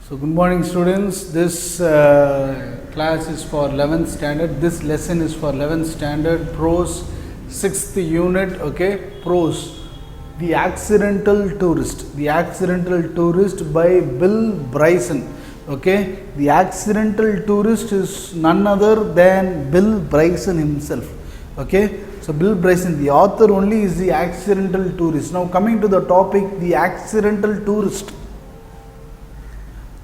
So good morning students, this class is for 11th standard, this lesson is for 11th standard, prose 6th unit, okay, prose, The Accidental Tourist by Bill Bryson, okay, The Accidental Tourist is none other than Bill Bryson himself, okay. So Bill Bryson, the author only is the accidental tourist. Now coming to the topic, the accidental tourist.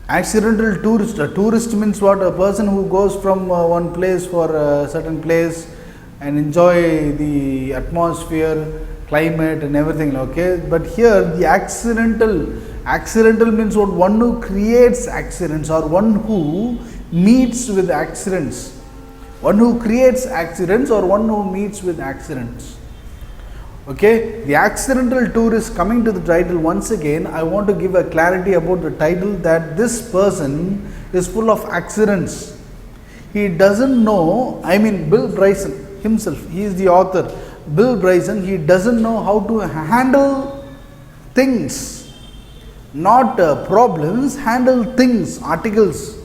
Accidental tourist. A tourist means what? A person who goes from one place for a certain place and enjoy the atmosphere, climate and everything. Okay, but here the accidental means what? One who creates accidents or one who meets with accidents. One who creates accidents or one who meets with accidents. Okay, the accidental tourist. Coming to the title once again, I want to give a clarity about the title, that this person is full of accidents. He doesn't know, Bill Bryson himself, he is the author. Bill Bryson, he doesn't know how to handle things, not problems, handle things, articles.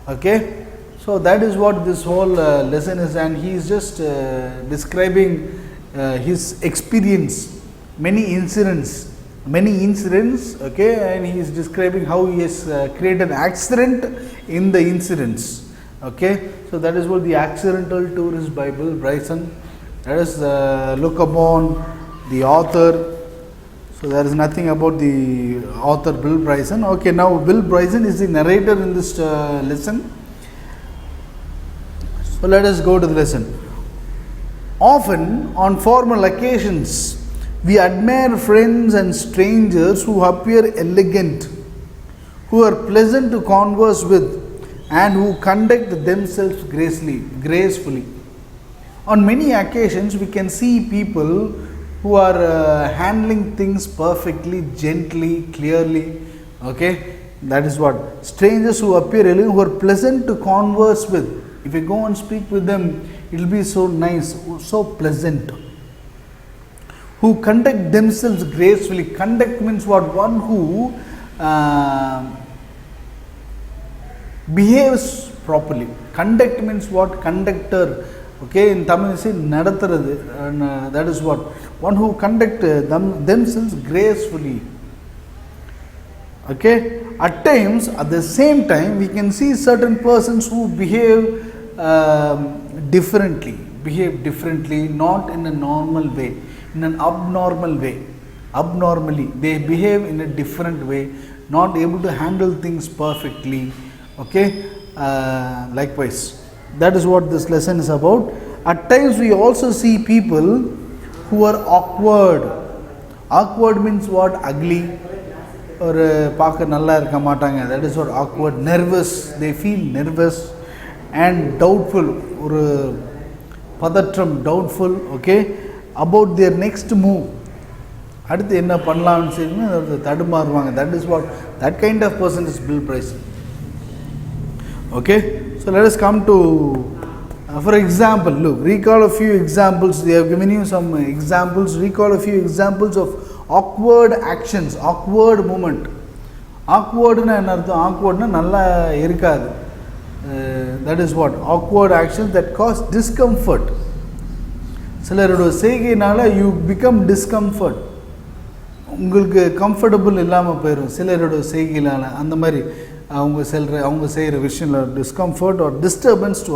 Okay, so that is what this whole lesson is, and he is just describing his experience, many incidents, okay, and he is describing how he has created an accident in the incidents, okay. So that is what The Accidental Tourist by Bill Bryson. Let us look upon the author. So there is nothing about the author Bill Bryson. Okay, now Bill Bryson is the narrator in this lesson. So let us go to the lesson. Often, on formal occasions, we admire friends and strangers who appear elegant, who are pleasant to converse with, and who conduct themselves gracefully. On many occasions, we can see people who are handling things perfectly, gently, clearly. Okay, that is what. Strangers who appear elegant, who are pleasant to converse with. If you go and speak with them, it will be so nice, so pleasant. Who conduct themselves gracefully. Conduct means what? One who behaves properly. Conduct means what? Conductor. Okay, in Tamil you say nadatharathu, and that is what? One who conduct themselves gracefully. Okay, at times, at the same time, we can see certain persons who behave differently, not in a normal way, in an abnormal way. Abnormally, they behave in a different way, not able to handle things perfectly. Okay, likewise, that is what this lesson is about. At times, we also see people who are awkward. Awkward means what? Ugly, or paaka nalla irukka maatanga. That is what awkward. Nervous, they feel nervous, and doubtful, or padatram, doubtful, okay, about their next move. Adutha enna pannalamnu solli tadumaruvaanga. That is what, that kind of person is Bill Bryson. Okay, so let us come to for example, look, recall a few examples. They have given you some examples. Recall a few examples of awkward actions, awkward movement. Awkward na enna artham? Awkward na nalla irukadu. That is what? Awkward actions that cause discomfort. சிலரோட செய்கையினால you become discomfort. உங்களுக்கு comfortable இல்லாமல் போயிடும் சிலரோட செய்கையினால. அந்த மாதிரி அவங்க செய்கிற விஷயம்ல discomfort or disturbance to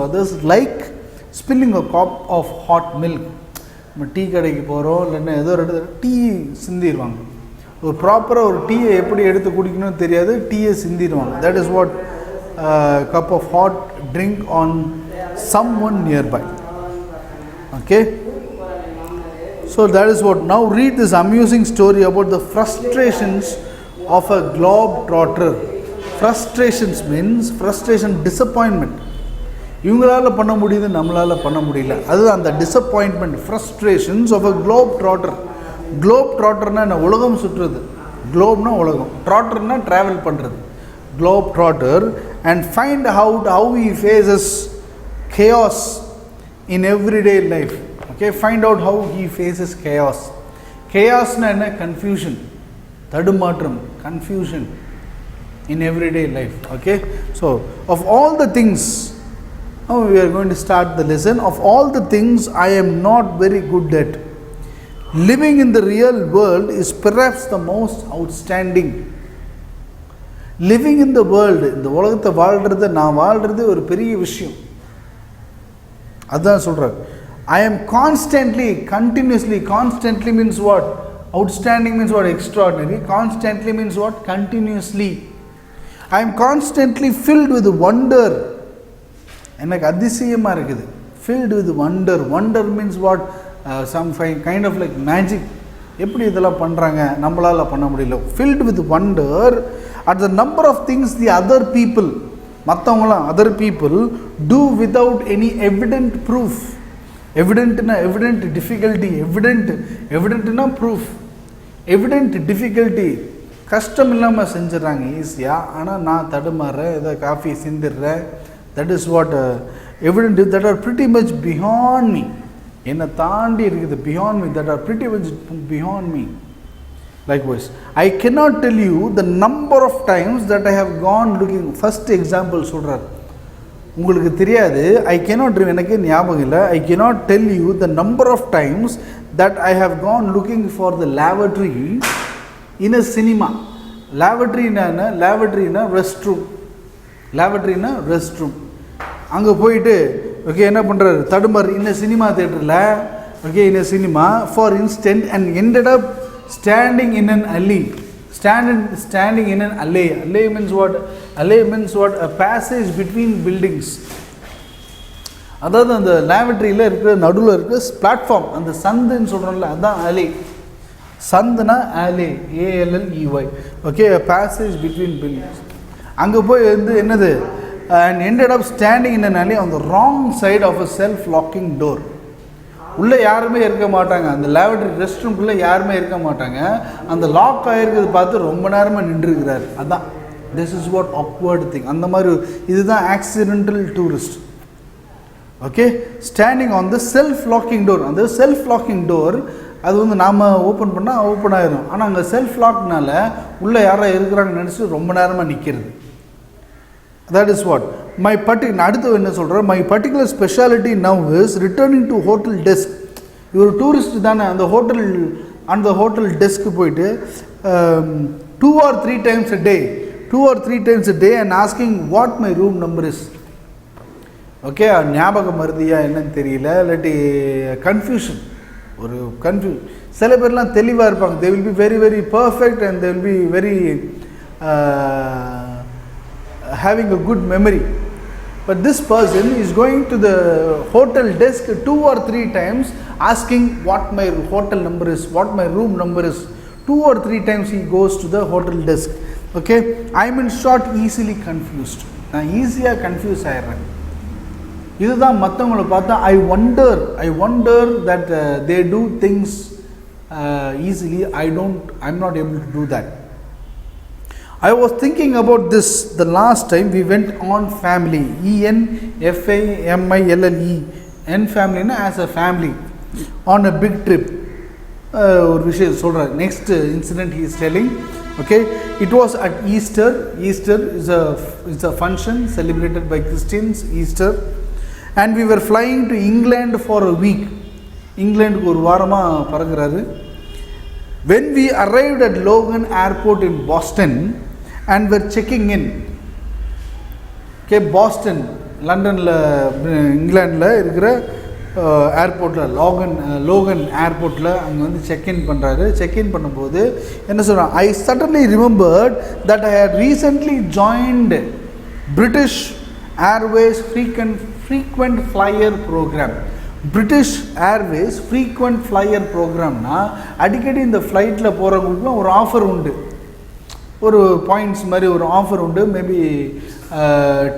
others, like spilling a cup of hot milk. நம்ம டீ கடைக்கு போகிறோம், இல்லைன்னா ஏதோ ஒரு இடத்துல டீ சிந்திடுவாங்க. ஒரு ப்ராப்பராக ஒரு டீயை எப்படி எடுத்து குடிக்கணும்னு தெரியாது, டீயை சிந்திடுவாங்க. That is what cup of hot drink on someone nearby. Okay, so that is what. Now read this amusing story about the frustrations of a globe trotter. Frustrations means frustration, disappointment. இவங்களால் பண்ண முடியுது, நம்மளால் பண்ண முடியல, அதுதான் அந்த disappointment. Frustrations of a globe trotter. Globe ட்ராட்டர்னா என்ன? உலகம் சுற்றுறது. குளோப்னா உலகம், ட்ராட்டர்னா ட்ராவல் பண்ணுறது. Globe trotter and find out how he faces chaos in everyday life. Okay, find out how he faces chaos. கேயாஸ்னா என்ன? Confusion. Tadumatram, confusion in everyday life. Okay, so of all the things, now we are going to start the lesson. Of all the things I am not very good at, living in the real world is perhaps the most outstanding. Living in the world, இந்த உலகத்தை வாழ்றது, நான் வாழ்றது ஒரு பெரிய விஷயம். அதான் சொல்றார். I am constantly, continuously, constantly means what? Outstanding means what? Extraordinary. Constantly means what? Continuously. I am constantly filled with wonder. எனக்கு அதிசயமா இருக்குது. Filled with wonder. Wonder means what? Some kind of like magic. எப்படி இதெல்லாம் பண்றாங்க, நம்மளால பண்ண முடியல. Filled with wonder at the number of things the other people, மற்றவங்களாம் other people do without any evident proof. Evidentனா evident difficulty, evidentனா proof. Evident difficulty, கஷ்டம் இல்லாமல் செஞ்சிடறாங்க ஈஸியாக. ஆனால் நான் தடுமாறுறேன், ஏதோ காஃபி சிந்திடுறேன். That is what evident that are pretty much beyond me. என்னை தாண்டி இருக்குது, beyond me, that are pretty much beyond me. Likewise, I cannot tell you the number of times that I have gone looking. First example சொல்கிறார், உங்களுக்கு தெரியாது. I cannot, எனக்கு ஞாபகம் இல்லை. I cannot tell you the number of times that I have gone looking for the lavatory in a cinema. lavatoryனா rest room. lavatoryனா rest room. அங்கே போயிட்டு ஓகே என்ன பண்ணுறாரு, தடுமாறு in a cinema theaterல, okay in a cinema for instance, and ended up standing in an alley. Standing in an alley. Alley means what? Alley means what? A passage between buildings. அதாவது அந்த லேவட்ரியில் இருக்கிற நடுவில் இருக்கிற platform, அந்த சந்துன்னு சொல்கிறோம்ல, அதுதான் alley. சந்துனா alley, ALLEY. Okay, a passage between buildings. அங்கே போய் வந்து என்னது, and ended up standing in an alley on the wrong side of a self-locking door. உள்ளே யாருமே இருக்க மாட்டாங்க, அந்த லேவட்ரி ரெஸ்ட் ரூம்குள்ளே யாருமே இருக்க மாட்டாங்க. அந்த லாக் ஆகிருக்கிறது பார்த்து ரொம்ப நேரமாக நின்றுருக்கிறார். அதான் this is what awkward thing. அந்த மாதிரி இதுதான் accidental tourist. Okay, standing on the self locking door. அந்த செல்ஃப் லாக்கிங் டோர் அது வந்து நாம் ஓப்பன் பண்ணால் ஓப்பன் ஆகிடும். ஆனால் அங்கே செல்ஃப் லாக்னால உள்ளே யாராவது இருக்கிறாங்கன்னு நினச்சிட்டு ரொம்ப நேரமாக நிற்கிறது. That is what my particular, அடுத்து என்ன சொல்கிறேன், my particular specialty now is returning to hotel desk. இவர் டூரிஸ்ட் தானே, அந்த ஹோட்டல் டெஸ்க்கு போயிட்டு 2 or 3 times a day and asking what my room number is. Okay, ஞாபகம் மருதியா என்னன்னு தெரியல, இல்லாட்டி கன்ஃபியூஷன், ஒரு சில பேர்லாம் தெளிவாக இருப்பாங்க. they will be very very perfect and they will be very having a good memory. But this person is going to the hotel desk 2 or 3 times asking what my hotel number is, what my room number is. 2 or 3 times he goes to the hotel desk. Okay, I am in short easily confused. நான் ஈஸியாக confuse ஆகிடுறேன். இதுதான் மற்றவங்களை பார்த்தா I wonder that they do things easily. I'm not able to do that. I was thinking about this the last time we went on family, ENFAMILLE, N family na as a family on a big trip. ஒரு விஷயம் சொல்கிறார். Next incident he is telling. Okay, it was at Easter. Easter is a function celebrated by Christians, Easter, and we were flying to England for a week. இங்கிலாந்துக்கு ஒரு வாரமாக பறக்கிறாரு. When we arrived at Logan Airport in Boston and were checking in. Okay, Boston, லண்டனில் இங்கிலாண்டில் இருக்கிற ஏர்போர்ட்டில் Logan ஏர்போர்ட்டில் அங்கே வந்து check in பண்ணுறாரு. செக்இன் பண்ணும்போது என்ன சொல்கிறான், I suddenly remembered that I had recently joined British Airways frequent flyer program. British Airways frequent flyer ப்ரோக்ராம்னா அடிக்கடி இந்த ஃப்ளைட்டில் போகிறவங்களுக்குலாம் ஒரு ஆஃபர் உண்டு, ஒரு பாயிண்ட்ஸ் மாதிரி ஒரு ஆஃபர் உண்டு. மேபி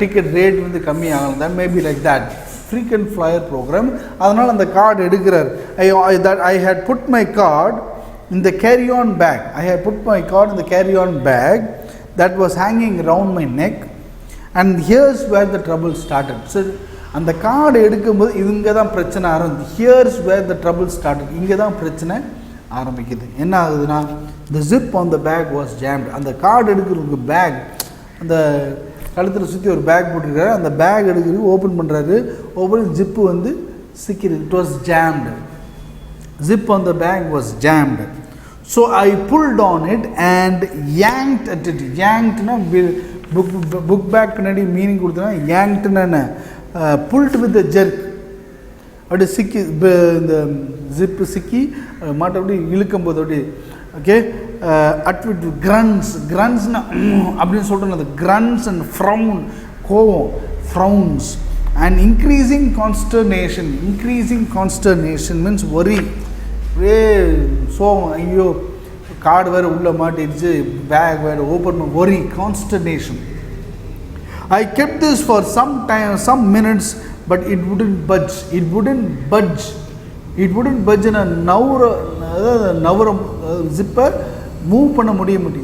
டிக்கெட் ரேட் வந்து கம்மி ஆகலாம் தான், maybe like that frequent flyer program. அதனால் அந்த கார்டு எடுக்கிறார். I had put my card in the carry-on bag. That was hanging around my neck, and here's where the trouble started. So அந்த card எடுக்கும்போது இங்கே தான் பிரச்சனை ஆரம்பிக்குது. Here's where the trouble start. இங்கே தான் பிரச்சனை ஆரம்பிக்குது. என்ன ஆகுதுன்னா, The zip on the bag was jammed. அந்த கார்டு எடுக்கிறதுக்கு பேக், அந்த கழுத்தில் சுற்றி ஒரு பேக் போட்டிருக்காரு, அந்த பேக் எடுக்கிறது ஓப்பன் பண்ணுறாரு, ஓப்பன் ஜிப்பு வந்து சிக்கிது. It was jammed. Zip on the bag was jammed. So I pulled on it and yanked at it. Yankedனா புக் பேக் பின்னாடி மீனிங் கொடுத்தனா, yanked pulled with a jerk. அப்படி சிக்கி இந்த ஜிப்பு சிக்கி மாட்ட அப்படி இழுக்கும் போது அப்படி ஓகே அட் வித் கிரன்ஸ்னா அப்படின்னு சொல்கிறோம். அந்த கிரன்ஸ் அண்ட் ஃப்ரவுன், கோவம், ஃப்ரவுன்ஸ் அண்ட் இன்க்ரீசிங் கான்ஸ்டர்னேஷன் மீன்ஸ் ஒரி. ஒரே சோகம், ஐயோ கார்டு வேறு உள்ளே மாட்டிடுச்சு, பேக் வேறு ஓப்பன் பண்ண, worry, கான்ஸ்டர்னேஷன். I kept this for some minutes, but it wouldn't budge. It wouldn't budge in a நவரம் ஜிப்பை மூவ் பண்ண முடியுது,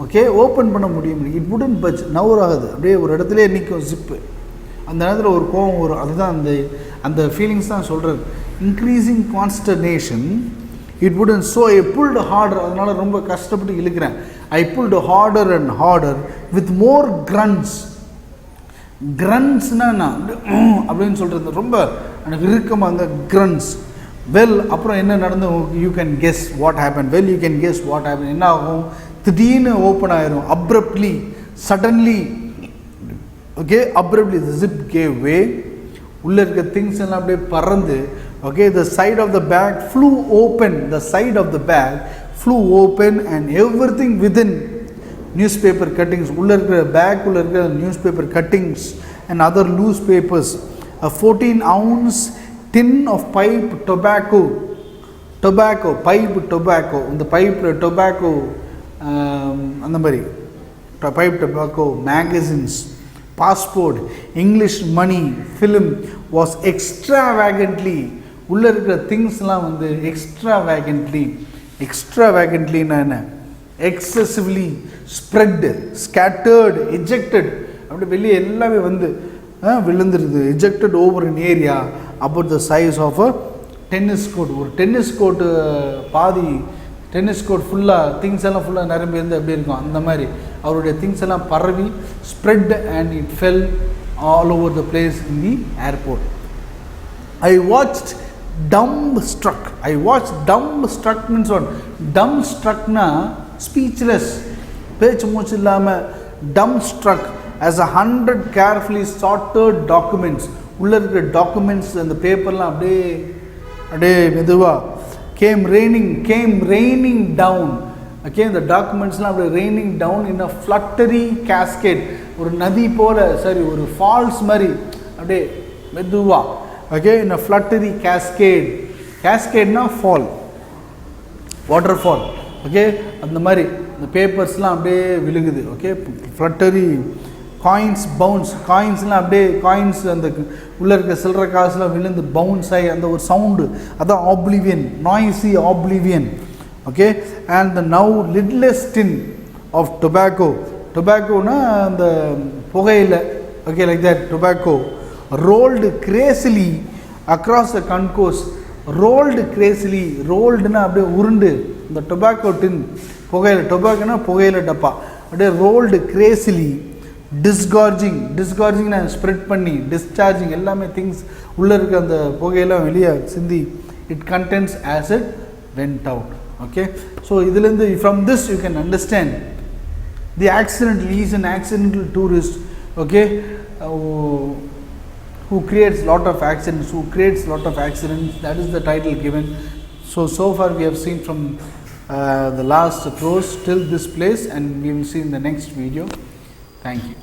ஓகே, ஓப்பன் பண்ண முடியும். இட் wouldn't budge, நவராகுது, அப்படியே ஒரு இடத்துல நிற்கும் ஜிப்பு. அந்த நேரத்தில் ஒரு கோவம் வரும். அதுதான் அந்த ஃபீலிங்ஸ் தான் சொல்கிறது. Increasing consternation. It wouldn't, so I pulled harder. அதனால் ரொம்ப கஷ்டப்பட்டு இழுக்கிறேன். I pulled harder and harder with more grunts. கிரன்ஸ்னா அப்படின்னு சொல்கிறது ரொம்ப எனக்கு இறுக்கமாக அந்த கிரன்ஸ். வெல் அப்புறம் என்ன நடந்து, you can guess what happen. Well you can guess what happen. என்ன ஆகும், திடீர்னு ஓப்பன் ஆயிரும், abruptly, suddenly, okay, abruptly the zip gave way. உள்ளே இருக்க திங்ஸ் எல்லாம் அப்படியே பறந்து, okay, the side of the bag flew open. The side of the bag flew open and everything within, newspaper cuttings, உள்ளே இருக்கிற பேக் உள்ள இருக்கிற newspaper cuttings and other loose papers, a 14-ounce tin of pipe tobacco, pipe tobacco, இந்த பைப்பில் tobacco, அந்த மாதிரி pipe tobacco, magazines, passport, English money, film was extravagantly, உள்ளே இருக்கிற திங்ஸ்லாம் வந்து எக்ஸ்ட்ராவேகன்ட்லின்னா என்ன, எக்ஸசிவ்லி, ஸ்ப்ரெட், ஸ்கேட்டர்டு, எஜெக்டட், அப்படி வெளியே எல்லாமே வந்து விழுந்துருது. Ejected over in area about the size of a tennis court. ஒரு டென்னிஸ் கோர்ட்டு பாதி, டென்னிஸ் கோர்ட் ஃபுல்லாக திங்ஸ் எல்லாம் ஃபுல்லாக நிரம்பி இருந்து எப்படி இருக்கும் அந்த மாதிரி அவருடைய திங்ஸ் எல்லாம் பரவி, spread and it fell all over the place in the airport. I watched dumbstruck. Means what? Dumbstruckனா ஸ்பீச்லெஸ், பேச்சு மூச்சு இல்லாமல், dumbstruck as 100 carefully sorted documents. உள்ளே இருக்கிற டாக்குமெண்ட்ஸ், அந்த பேப்பர்லாம் அப்படியே மெதுவாக came raining down. ஓகே, இந்த டாக்குமெண்ட்ஸ்லாம் அப்படியே raining down in a fluttery cascade. ஒரு நதி போல, சரி, ஒரு ஃபால்ஸ் மாதிரி அப்படியே மெதுவாக, okay, in a fluttery cascade. cascadeனா ஃபால், வாட்டர் ஃபால், ஓகே, அந்த மாதிரி இந்த பேப்பர்ஸ்லாம் அப்படியே விழுகுது. ஓகே, ஃப்ளட்டரி, காயின்ஸ் பவுன்ஸ், காயின்ஸ்லாம் அப்படியே காயின்ஸ் அந்த உள்ளே இருக்க சில்லற காசுலாம் விழுந்து பவுன்ஸ் ஆகி அந்த ஒரு சவுண்டு, அதான் oblivion, noisy oblivion. Okay, and the now lidless tin of டொபாக்கோனா அந்த புகையில், okay, like that tobacco rolled crazily across the concourse. rolledனா அப்படியே உருண்டு, இந்த டொபாக்கோ டின், டொபாக்கோனா புகையில டப்பா, அப்படியே rolled crazily, டிஸ்கார்ஜிங்னா ஸ்ப்ரெட் பண்ணி, டிஸ்சார்ஜிங், எல்லாமே திங்ஸ் உள்ளே இருக்க அந்த புகையெல்லாம் வெளியே சிந்தி, it contents as it went out. Okay, so இதுலேருந்து from this you can understand the accidental, he is an accidental tourist, okay, who creates lot of accidents, that is the title given. So far we have seen from the last prose till this place, and we will see in the next video. Thank you.